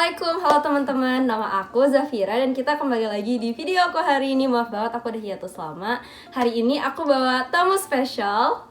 Assalamu'alaikum, halo teman-teman, nama aku Zhafira dan kita kembali lagi di video aku hari ini. Maaf banget aku udah hiatus lama. Hari ini aku bawa tamu spesial.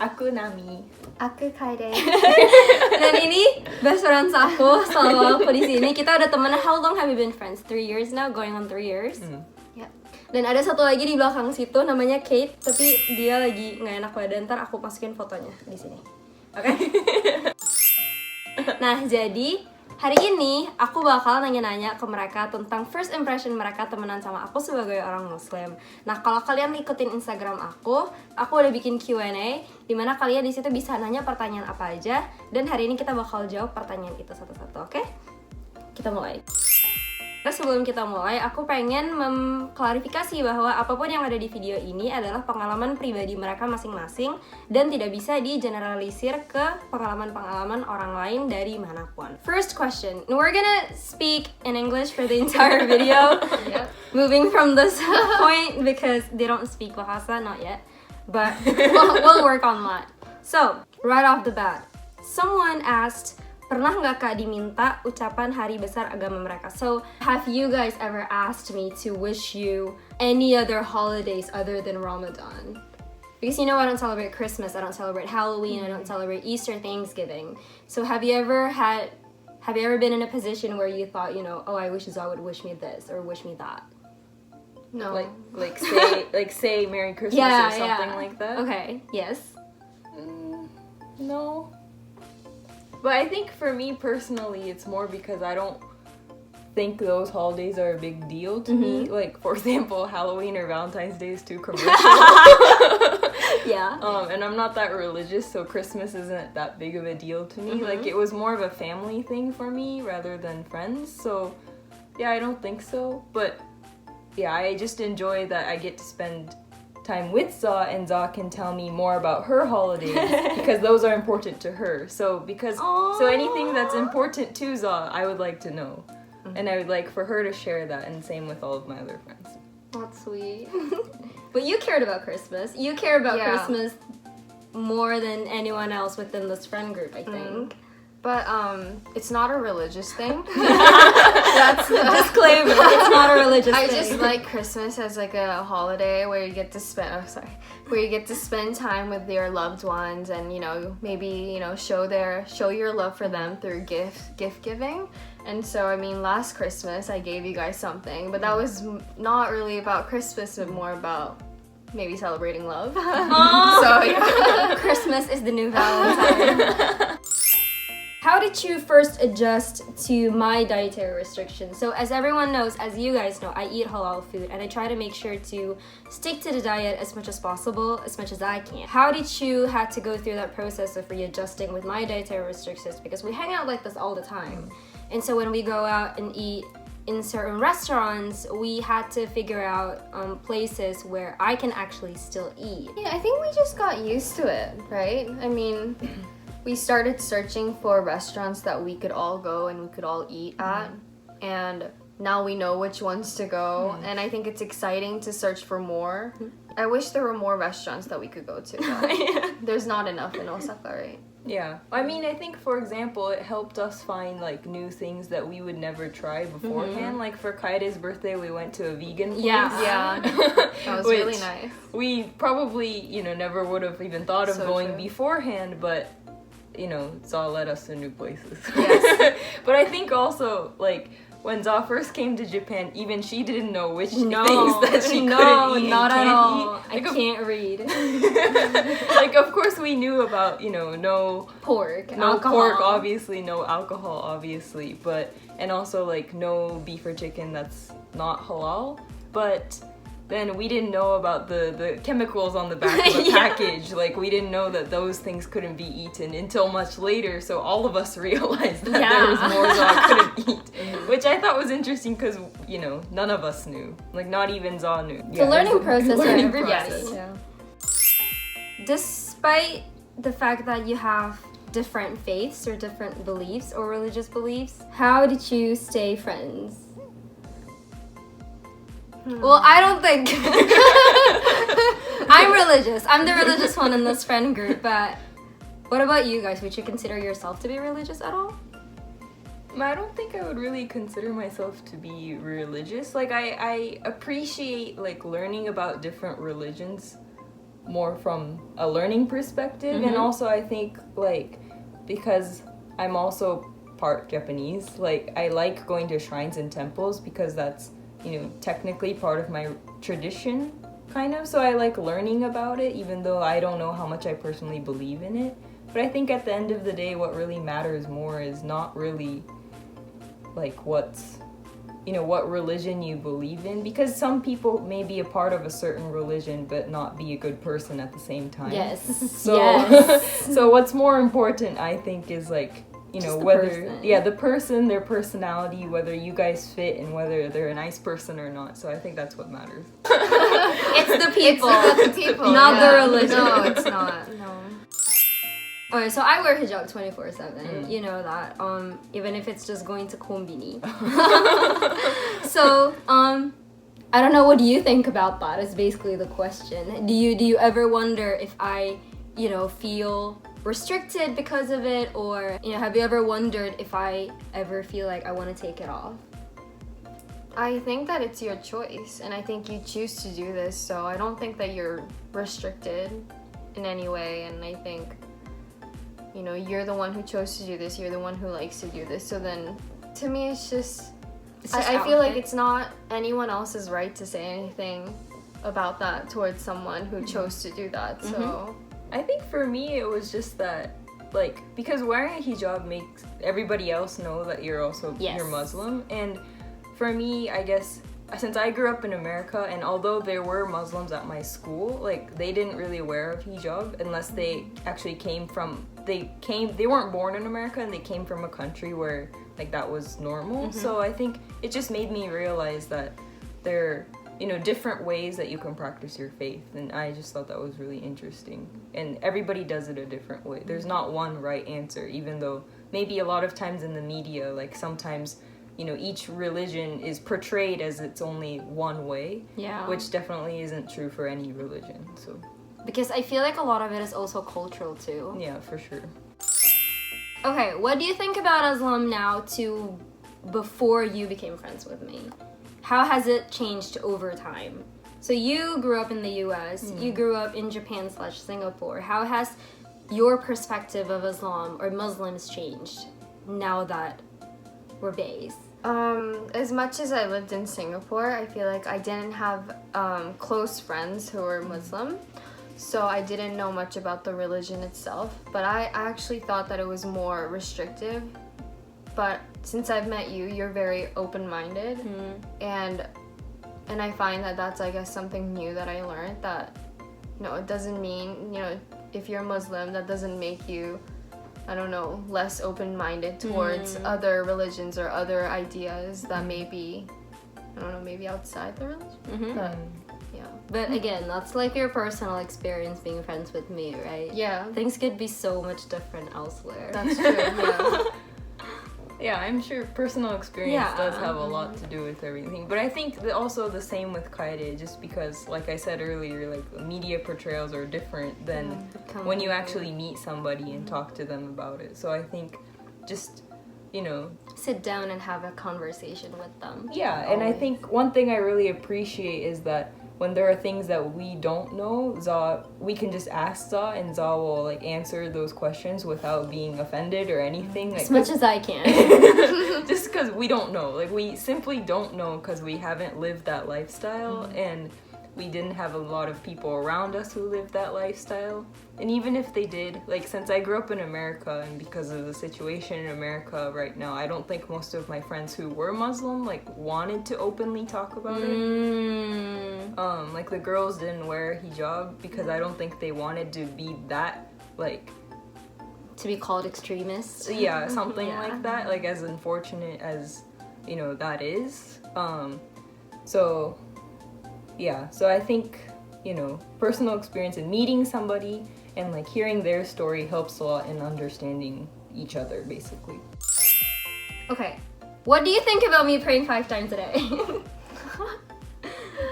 Aku Nami. Aku kalian. Dan ini best friends aku, selalu aku di sini. Kita udah temenan. How long have we been friends? 3 years now, going on 3 years. Yep. Dan ada satu lagi di belakang situ namanya Kate, tapi dia lagi nggak enak badan. Ntar aku masukin fotonya di sini. Oke? Nah, jadi hari ini aku bakal nanya-nanya ke mereka tentang first impression mereka temenan sama aku sebagai orang muslim. Nah, kalau kalian ikutin Instagram aku udah bikin Q&A dimana kalian di situ bisa nanya pertanyaan apa aja, dan hari ini kita bakal jawab pertanyaan itu satu-satu, oke? Kita mulai. Terus sebelum kita mulai, aku pengen mengklarifikasi bahwa apapun yang ada di video ini adalah pengalaman pribadi mereka masing-masing dan tidak bisa digeneralisir ke pengalaman-pengalaman orang lain dari manapun. First question, we're gonna speak in English for the entire video. Yep. Moving from this point because they don't speak Bahasa, not yet. But we'll work on that. So, right off the bat, someone asked, pernah nggak Kak diminta ucapan hari besar agama mereka? So, have you guys ever asked me to wish you any other holidays other than Ramadan? Because you know I don't celebrate Christmas, I don't celebrate Halloween, I don't celebrate Easter, Thanksgiving. So have you ever been in a position where you thought, oh, I wish Zah would wish me this or wish me that? No. Like say Merry Christmas or something like that. Okay, yes. No. But I think for me personally, it's more because I don't think those holidays are a big deal to me. Like, for example, Halloween or Valentine's Day is too commercial. Yeah. And I'm not that religious, so Christmas isn't that big of a deal to me. Like, it was more of a family thing for me rather than friends. So, yeah, I don't think so. But, yeah, I just enjoy that I get to spend time with Zah, and Zah can tell me more about her holidays because those are important to her. So anything that's important to Zah, I would like to know. And I would like for her to share that, and same with all of my other friends. That's sweet. But you cared about Christmas. You care about Christmas more than anyone else within this friend group, I think. But it's not a religious thing. That's the disclaimer. It's not a religious I thing. just like Christmas as like a holiday where you get to spend time with your loved ones, and maybe show your love for them through gift giving. And so I mean, last Christmas I gave you guys something, but that was not really about Christmas, but more about maybe celebrating love. So yeah. Christmas is the new Valentine. How did you first adjust to my dietary restrictions? So as everyone knows, as you guys know, I eat halal food and I try to make sure to stick to the diet as much as possible, as much as I can. How did you have to go through that process of readjusting with my dietary restrictions? Because we hang out like this all the time. And so when we go out and eat in certain restaurants, we had to figure out places where I can actually still eat. Yeah, I think we just got used to it, right? I mean, we started searching for restaurants that we could all go and we could all eat at, and now we know which ones to go, and I think it's exciting to search for more. I wish there were more restaurants that we could go to. There's not enough in Osaka, right? Yeah. I mean, I think, for example, it helped us find, like, new things that we would never try beforehand. Like, for Kaide's birthday, we went to a vegan place. Yeah. That was really nice. We probably, never would have even thought of going true. beforehand, but Zah led us to new places. Yes. But I think also, like, when Zah first came to Japan, even she didn't know which things that she couldn't eat not and at all. can't eat. I can't read. Like, of course we knew about, no Pork, no alcohol. pork, obviously, no alcohol, obviously, and also, like, no beef or chicken that's not halal, but then we didn't know about the chemicals on the back of the package. Like, we didn't know that those things couldn't be eaten until much later, so all of us realized that there was more Zah couldn't eat. Which I thought was interesting because, none of us knew. Like, not even Zah knew. It's a learning process for everybody. Yes. Yeah. Despite the fact that you have different faiths or different beliefs or religious beliefs, how did you stay friends? Well, I don't think I'm religious. I'm the religious one in this friend group, but what about you guys? Would you consider yourself to be religious at all? I don't think I would really consider myself to be religious. Like, I appreciate, like, learning about different religions more from a learning perspective. And also I think, like, because I'm also part Japanese, like, I like going to shrines and temples because that's, you know, technically part of my tradition, kind of. So I like learning about it, even though I don't know how much I personally believe in it. But I think at the end of the day, what really matters more is not really, like, what's, you know, what religion you believe in, because some people may be a part of a certain religion but not be a good person at the same time. Yes. So, so what's more important, I think, is, like, you know, whether the person, their personality, whether you guys fit, and whether they're a nice person or not. So I think that's what matters. It's the people. It's the people, not the religion. No, it's not. No. Okay, so I wear hijab 24/7. You know that. Even if it's just going to kombini. So, I don't know, what do you think about that? Is basically the question. Do you ever wonder if I, you know, feel restricted because of it, or, you know, have you ever wondered if I ever feel like I want to take it off? I think that it's your choice, and I think you choose to do this, so I don't think that you're restricted in any way, and I think, you know, you're the one who chose to do this, you're the one who likes to do this, so then, to me, it's just I feel like it's not anyone else's right to say anything about that towards someone who chose to do that, so... I think for me, it was just that, like, because wearing a hijab makes everybody else know that you're also, you're Muslim, and for me, I guess, since I grew up in America, and although there were Muslims at my school, like, they didn't really wear a hijab unless they actually they weren't born in America, and they came from a country where, like, that was normal. So I think it just made me realize that there, you know, different ways that you can practice your faith, and I just thought that was really interesting. And everybody does it a different way. There's not one right answer, even though maybe a lot of times in the media, like, sometimes, you know, each religion is portrayed as it's only one way, which definitely isn't true for any religion. So because I feel like a lot of it is also cultural too. Yeah, for sure. Okay, what do you think about Islam now to before you became friends with me? How has it changed over time? So you grew up in the US, you grew up in Japan/Singapore. How has your perspective of Islam or Muslims changed now that we're based? As much as I lived in Singapore, I feel like I didn't have close friends who were Muslim, so I didn't know much about the religion itself, but I actually thought that it was more restrictive. But since I've met you, you're very open-minded, and I find that that's, I guess, something new that I learned, that, you know, it doesn't mean, you know, if you're Muslim, that doesn't make you, I don't know, less open-minded towards other religions or other ideas that may be, I don't know, maybe outside the religion. But, yeah. But again, that's like your personal experience being friends with me, right? Yeah. Things could be so much different elsewhere. That's true, yeah. Yeah, I'm sure personal experience does have a lot to do with everything. But I think that also the same with Kaede, just because, like I said earlier, like, media portrayals are different than when you actually meet somebody and talk to them about it. So I think just, you know... sit down and have a conversation with them. Yeah, and I think one thing I really appreciate is that when there are things that we don't know, we can just ask Zha, and Zha will, like, answer those questions without being offended or anything. Like, as much as I can. Just because we don't know. Like, we simply don't know because we haven't lived that lifestyle, and we didn't have a lot of people around us who lived that lifestyle. And even if they did, like, since I grew up in America, and because of the situation in America right now, I don't think most of my friends who were Muslim, like, wanted to openly talk about it. Like, the girls didn't wear hijab because I don't think they wanted to be that, like... to be called extremists? Yeah, something like that, like, as unfortunate as, you know, that is. So, yeah, so I think, you know, personal experience in meeting somebody and, like, hearing their story helps a lot in understanding each other, basically. Okay, what do you think about me praying 5 times a day?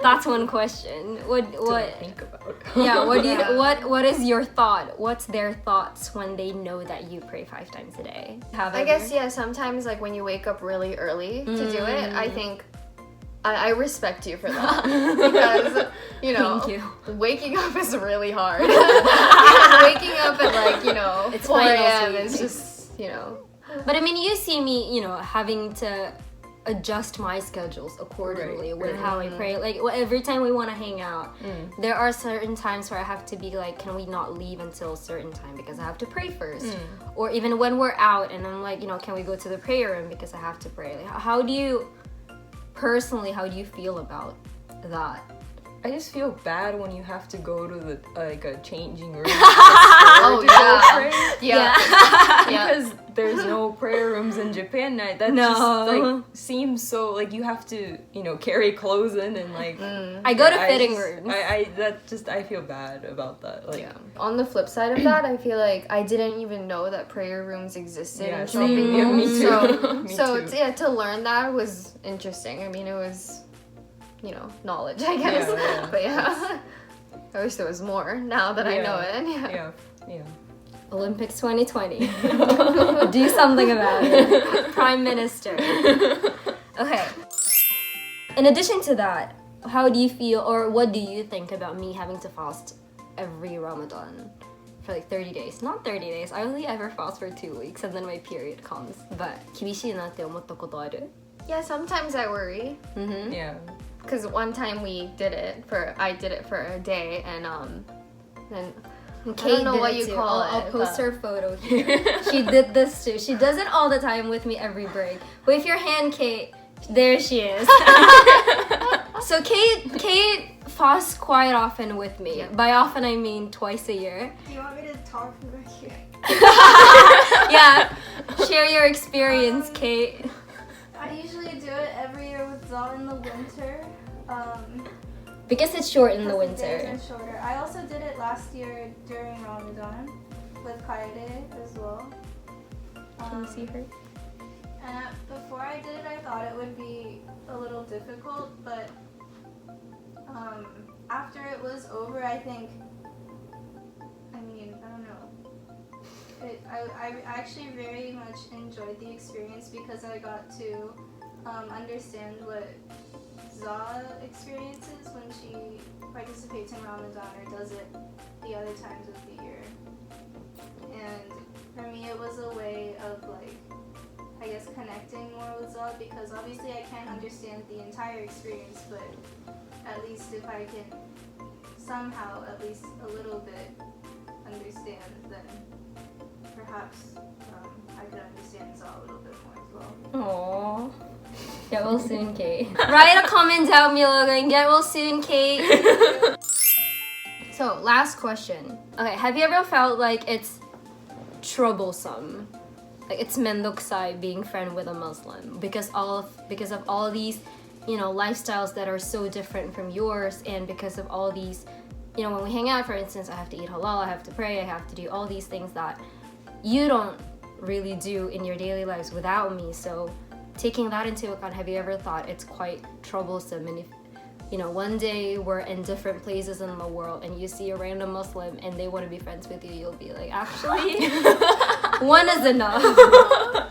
That's one question. What To think about. yeah, what do you what is your thought? What's their thoughts when they know that you pray 5 times a day? I guess, yeah, sometimes like when you wake up really early to do it, I think I respect you for that. Because, you know, Thank you. waking up is really hard. Waking up at like, you know, It's 4 final a.m. sleep. is just, you know. But I mean, you see me, you know, having to adjust my schedules accordingly with how I pray. Like every time we want to hang out, there are certain times where I have to be like, can we not leave until a certain time because I have to pray first? Or even when we're out and I'm like, you know, can we go to the prayer room because I have to pray? Like, how do you feel about that? I just feel bad when you have to go to the like a changing room. Oh, yeah. Because there's no prayer rooms in Japan. That just like seems so like you have to, you know, carry clothes in and like. I go to fitting rooms. I feel bad about that. Like, Yeah. On the flip side of that, I feel like I didn't even know that prayer rooms existed in same. shopping Yeah, me malls. too. Me So too. yeah, to learn that was interesting. I mean, it was, you know, knowledge, I guess. Yeah. But yeah, I wish there was more now that I know it. Yeah. Olympics 2020. Do something about it. Prime Minister. Okay. In addition to that, how do you feel or what do you think about me having to fast every Ramadan for like 30 days? Not 30 days. I only ever fast for 2 weeks and then my period comes. But 厳しいなって思ったことある? Yeah, sometimes I worry. Yeah. Because one time I did it for a day and then I don't know what you call it. I'll post her photo here. She did this too. She does it all the time with me every break. Wave your hand, Kate. There she is. So Kate fasts quite often with me. Yeah. By often I mean twice a year. Do you want me to talk from back here? Yeah. Share your experience, Kate. I usually do it every year with Zal in the winter. Because it's short in the because the days winter. are shorter. I also did it last year during Ramadan with Kaide as well. Can you see her? And before I did it, I thought it would be a little difficult, but after it was over, I don't know. I actually very much enjoyed the experience because I got to understand what Za experiences when she participates in Ramadan or does it the other times of the year. And for me, it was a way of like, I guess, connecting more with Za because obviously I can't understand the entire experience, but at least if I can somehow, at least a little bit, understand, then perhaps I could understand Za a little bit more as well. Aww. Get well soon, Kate. Write a comment down below going, get well soon, Kate. So, last question. Okay, have you ever felt like it's troublesome? Like it's mendokusai being friend with a Muslim because of all these, you know, lifestyles that are so different from yours, and because of all these, you know, when we hang out, for instance, I have to eat halal, I have to pray, I have to do all these things that you don't really do in your daily lives without me. So taking that into account, have you ever thought it's quite troublesome? And if, you know, one day we're in different places in the world and you see a random Muslim and they want to be friends with you, you'll be like, actually, one is enough.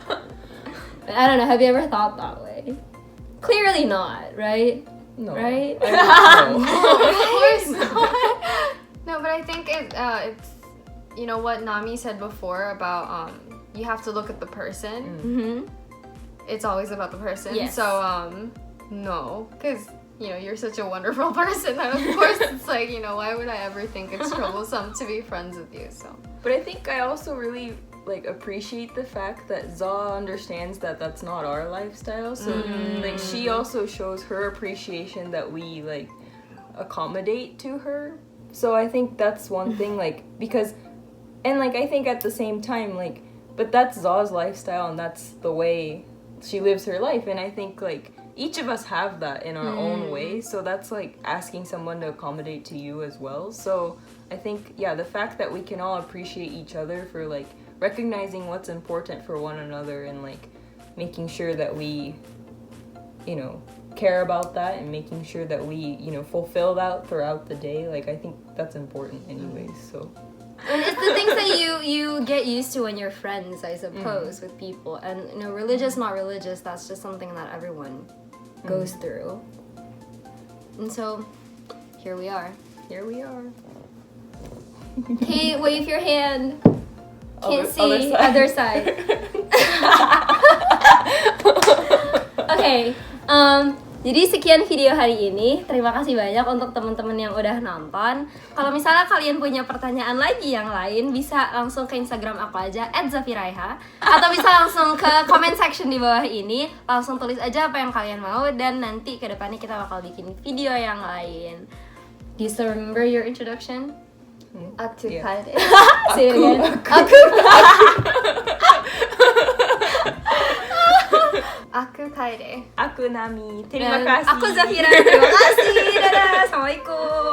But I don't know, have you ever thought that way? Clearly not, right? No. Right? No. Of course not. No, but I think it's, you know what Nami said before about you have to look at the person. Mm-hmm. It's always about the person. Yes. So no, because you know you're such a wonderful person. And of course, it's like, you know, why would I ever think it's troublesome to be friends with you? So. But I think I also really like appreciate the fact that Za understands that that's not our lifestyle. So like she also shows her appreciation that we like accommodate to her. So I think that's one thing, like, because, and like I think at the same time, like, but that's Za's lifestyle and that's the way she lives her life, and I think like each of us have that in our own way, so that's like asking someone to accommodate to you as well. So I think, yeah, the fact that we can all appreciate each other for like recognizing what's important for one another and like making sure that we, you know, care about that and making sure that we, fulfill that throughout the day. Like, I think that's important anyways, so. And it's the things that you get used to when you're friends, I suppose, with people. And, religious, not religious, that's just something that everyone goes through. And so, here we are. Here we are. Hey, wave your hand. Can't see. Other Other side. Okay. Jadi sekian video hari ini. Terima kasih banyak untuk teman-teman yang udah nonton. Kalau misalnya kalian punya pertanyaan lagi yang lain, bisa langsung ke Instagram aku aja @Zhafira, atau bisa langsung ke comment section di bawah ini. Langsung tulis aja apa yang kalian mau, dan nanti kedepannya kita bakal bikin video yang lain. Do you still remember your introduction? Aku Yeah. kaide. Say it again. Aku kaide. Aku Nami. Terima kasih. Aku Zhafira. Terima kasih. Dadah. Assalamualaikum.